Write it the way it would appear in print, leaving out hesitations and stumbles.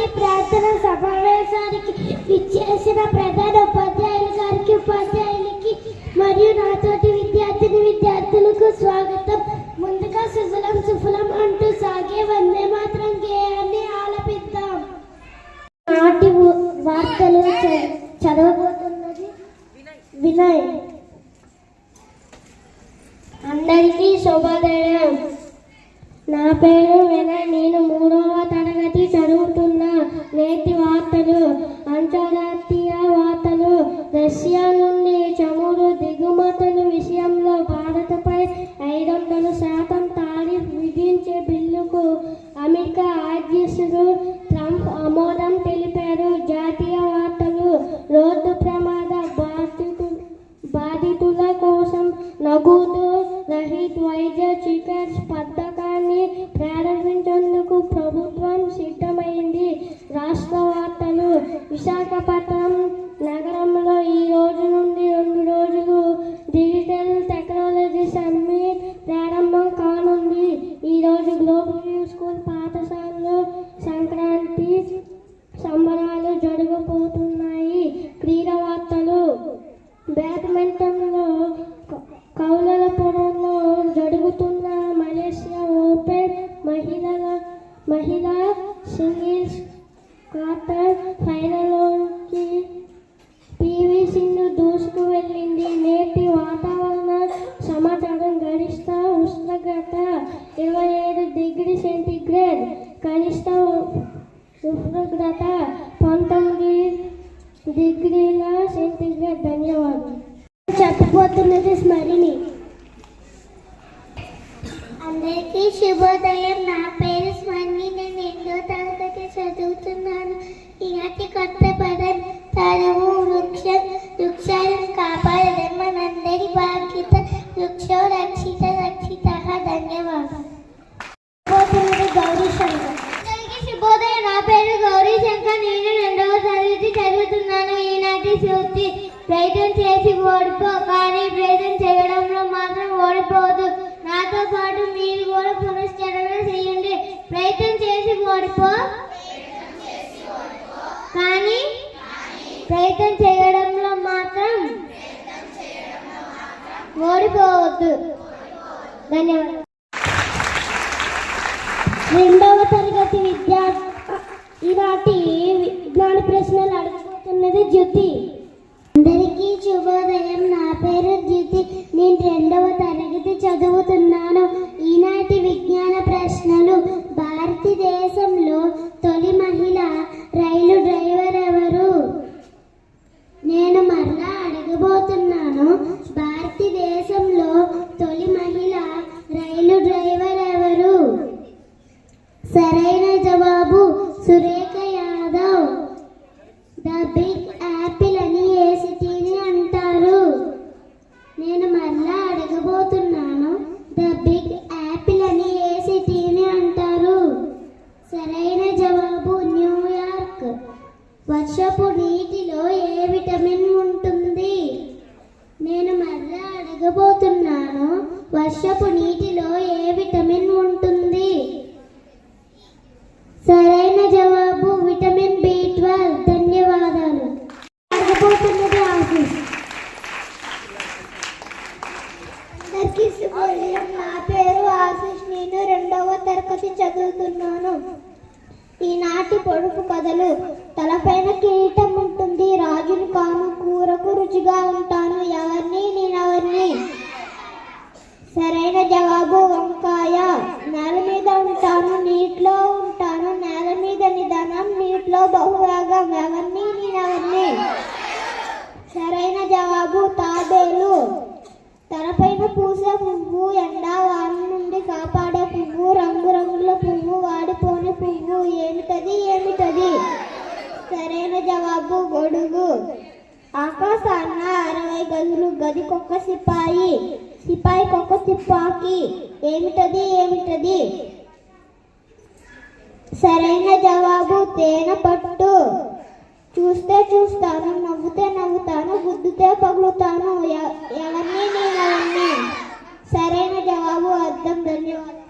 ఈనాటి ప్రార్థన సమావేశానికి విచ్చేసిన ప్రధాన ఉపాధ్యాయులు గారికి, ఉపాధ్యాయులకి మరియు నాతోటి విద్యార్థులకు స్వాగతం. ముందుగా సుజలం సుఫలం అంటూ సాగే వందే మాత్రం గేయాన్ని ఆలపిద్దాం. నాటి వార్తలు చదవబోతున్నది వినయ్. అందరికీ శుభోదయం. నా పేరు వినయ్. నేను 3వ తరగతి చదువుతున్నా. నేటి వార్తలు. అంతర్జాతీయ వార్తలు. రష్యా నుండి చమురు దిగుమతుల విషయంలో భారత్పై 500% టారిఫ్ విధించే బిల్లుకు అమెరికా అధ్యక్షుడు ట్రంప్ ఆమోదం తెలిపారు. జాతీయ వార్తలు. రోడ్డు ప్రమాద బాధితుల కోసం నగదు రహిత వైద్య చికిత్స పథకాన్ని ప్రారంభించేందుకు ప్రభుత్వం సిద్ధమైంది. రాష్ట్ర వార్తలు. విశాఖపట్నం నగరంలో ఈ రోజు నుండి 2 రోజులు డిజిటల్ టెక్నాలజీ సమ్మిట్ ప్రారంభం కానుంది. ఈరోజు గ్లోబల్ వ్యూ స్కూల్ పాఠశాలలో సంక్రాంతి సంబరాలు జరగబోతున్నాయి. క్రీడా వార్తలు. బ్యాడ్మింటన్లో కౌలాలంపూర్లో జరుగుతున్న మలేషియా ఓపెన్ మహిళా సింగిల్స్ క్వార్టర్ ఫైనల్లోకి పివి సింధు దూసుకు వెళ్ళింది. నేటి వాతావరణ సమాచారం. గరిష్ట ఉష్ణోగ్రత 27 డిగ్రీ సెంటీగ్రేడ్, కనిష్ట ఉష్ణోగ్రత 19 డిగ్రీల సెంటీగ్రేడ్. ధన్యవాదాలు. చెప్పబోతున్నది స్మరిణి. అందరికీ శుభోదయం. నా పేరు స్మరిణి. నేను 8వ తరగతి చదువుతున్నాను. ఈనాటి కొత్త పదం తరువు. వృక్షం. వృక్షాలను కాపాడడం మనందరి బాధ్యత. వృక్షో రక్షిత రక్షిత. ధన్యవాదాలు. గౌరీ శంకర్. అందరికీ శుభోదయం. నా పేరు గౌరీ శంకర్. నేను 2వ తరగతి చదువుతున్నాను. ఈనాటి సూక్తి. ప్రయత్నం చేసి ఓడిపో, కానీ ప్రయత్నం చేయడంలో మాత్రం ఓడిపోవద్దు. నాతో పాటు మీరు కూడా పునశ్చరణ చేయండి. ప్రయత్నం చేసి ఓడిపో, కానీ ప్రయత్నం చేయడంలో మాత్రం ఓడిపోవద్దు. ధన్యవాదాలు. 2వ తరగతి ఈనాటి విజ్ఞాన ప్రశ్నలు అడగబోతున్నది జ్యోతి. అందరికీ శుభోదయం. నా పేరు జ్యోతి. నేను 2వ తరగతి చదువుతున్నాను. ఈనాటి విజ్ఞాన ప్రశ్నలు. భారతదేశంలో తొలి మహిళా రైలు డ్రైవర్ ఎవరు? నేను మరలా అడగబోతున్నాను. భారతదేశంలో తొలి మహిళా రైలు డ్రైవర్ ఎవరు? సరైన జవాబు Surekha Yadav. The big apple అని ఏ సిటీని అంటారు? నేను మరలా అడగబోతున్నాను. ద బిగ్ యాపిల్ అని ఏ సిటీని అంటారు? సరైన జవాబు న్యూయార్క్. వర్షపు నీటిలో ఏ విటమిన్ ఉంటుంది? నేను మరలా అడగబోతున్నాను. వర్షపు నీటిలో ఏ విటమిన్ ఉంటుంది? సరైన జవాబు విటమిన్ B12. ధన్యవాదాలు. అడగబోతున్నది ఆశీష్. అందరికీ శుభోదయం. నా పేరు ఆశీష్. నేను 2వ తరగతి చదువుతున్నాను. ఈనాటి పొడుపు కథలు. తలపైన కిరీటం ఉంటుంది, రాజుని కాను, కూరకు రుచిగా ఉంటాను, ఎవరిని నేనెవరిని? సరైన జవాబు వంకాయ. నేల మీద ఉంటాను, నీటిలో ఉంటాను, నేల మీద నిదానం, నీటిలో బహువేగం, ఎవరిని నేనెవరిని? సరైన జవాబు తాబేలు. తలపైన పూసే పువ్వు, ఎండా వాన నుండి కాపాడే పువ్వు, రంగురంగుల పువ్వు, వాడిపోని పువ్వు, ఏమిటది? సరైన జవాబు గొడుగు. ఆకాశాన్న 60 గదులు, గదికొక్క సిపాయి, సిపాయికొక్క తుపాకీ, ఏమిటది? సరైన జవాబు తేనె పట్టు. చూస్తే చూస్తాను, నవ్వుతే నవ్వుతాను, గుద్దుతే పగులుతాను, ఎవరిని నేనెవరిని? సరైన జవాబు అర్థం. ధన్యవాదాలు.